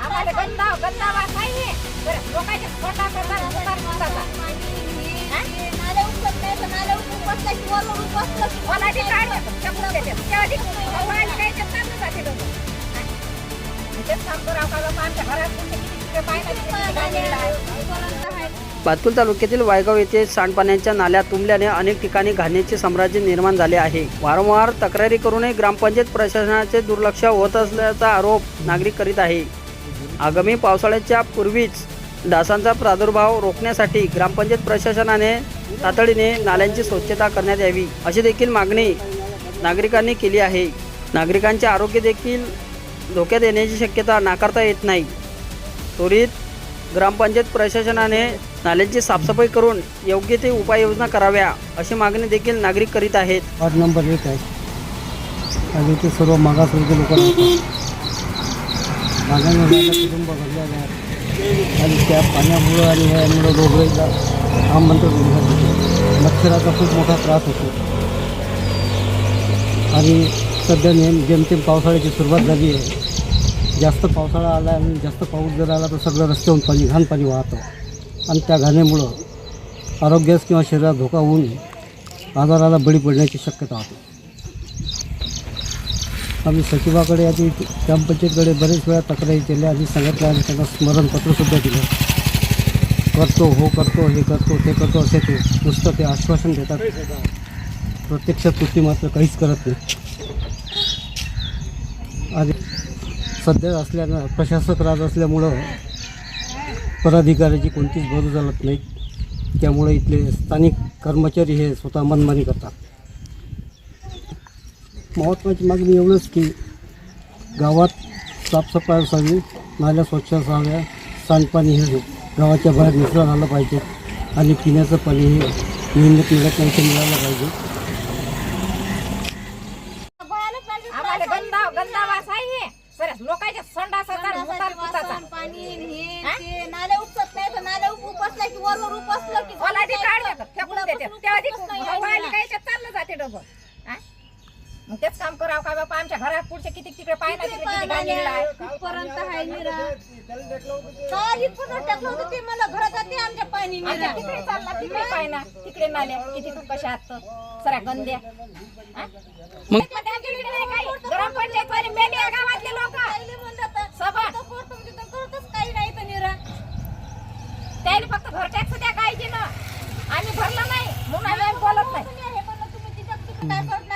आम्हाला गंदा वास आहे. बरं, लोकांच्या पोटात होतात, पोटात होतात. नाले उपसत नाही तर नाले उपसला की वरून उपसलं की मला ती काढ चकून देते. तेव्हा ती मोबाईल काय ते चाललं जाते लोक. तेच काम करावं का बाबा, आमच्या घरात कुठे किती तिकडे पाहिलं तिकडे गाडीला आहे. पातूर तालुक्यातील वायगाव येथे सांडपाण्याच्या नाल्या तुंबल्याने अनेक ठिकाणी घाणीचे साम्राज्य निर्माण झाले आहे. वारंवार तक्रारी करूनही ग्रामपंचायत प्रशासनाचे दुर्लक्ष होत असल्याचा आरोप नागरिक करीत आहे. आगामी पावसाळ्याच्या पूर्वीच डासांचा प्रादुर्भाव रोखण्यासाठी ग्रामपंचायत प्रशासनाने तातडीने नाल्यांची स्वच्छता करण्यात यावी अशी देखील मागणी नागरिकांनी केली आहे. नागरिकांचे आरोग्य देखील धोक्यात येण्याची शक्यता नाकारता येत नाही. त्वरित ग्रामपंचायत प्रशासनाने नाल्यांची साफसफाई करून योग्य ते उपाययोजना कराव्या अशी मागणी देखील नागरिक करीत आहेत. वार्ड नंबर 1 आहे आणि ते सर्व मागासवर्गीय लोक कुटुंब भरलेले आहेत आणि त्या पाण्यामुळं आणि ह्यामुळं रोगराईला आमंत्रण होतो. मच्छराचा खूप मोठा त्रास होतो आणि सध्या जेमतेम पावसाळ्याची सुरुवात झाली आहे. जास्त पावसाळा आला आणि जास्त पाऊस जर आला तर सगळं रस्त्याहून घाण पाणी वाहतं आणि त्या घाणीमुळं आरोग्यास किंवा शरीरात धोका होऊन आजाराला बळी पडण्याची शक्यता होती. आम्ही सचिवाकडे आधी ग्रामपंचायतकडे बरेच वेळा तक्रारी केल्या आणि सांगितलं आणि त्यांना स्मरणपत्रसुद्धा दिलं. करतो हे करतो ते करतो असे ते नुसतं ते आश्वासन देतात. प्रत्यक्षात कृती मात्र काहीच करत नाही. आणि सध्या असल्यानं प्रशासक राज असल्यामुळं पदाधिकाऱ्याची कोणतीच बाजू चालत नाही. त्यामुळे इथले स्थानिक कर्मचारी हे स्वतः मनमानी करतात. महत्त्वाची मागणी एवढंच की गावात साफसफाई असावी, नाल्या स्वच्छ असाव्या, सांडपाणी हे गावाच्या बाहेर निघून आलं पाहिजे आणि पिण्याचं पाणी हे नियमित मिळत नाही ते मिळालं पाहिजे. आम्हाला गंदा वास आहे. बरं, लोकांच्या संडासाचा मुतार पुताचा. पाणी हे नाले उपसत नाही तर नाले उपसला की वरून उपसलं की मला ती काढ फेकून देते. तेव्हा ती मोबाईल काय ते चाललं जाते डबं. मग तेच काम करावं का बाबा, आमच्या घरात पुढचे किती तिकडे पाहिलं तिकडे किती गाडीला आहे. पर्यंत आहे निरा तर इथून टाकलं होतं ते मला घरात जाते आमच्या पाणी आमच्या तिकडे चालला तिकडे पाहिना तिकडे नाल्या किती कशा आहात सऱ्या गंद्या. मग आमच्याकडे नाही काही. ग्रामपंचायत वाले मेली आहे गावातले लोक सभा करतच काही नाही तर निरा त्याने फक्त घर टॅक्स द्या काहीची ना. आम्ही भरला नाही म्हणून आम्ही बोलत नाही. तुम्ही तिथं काय करता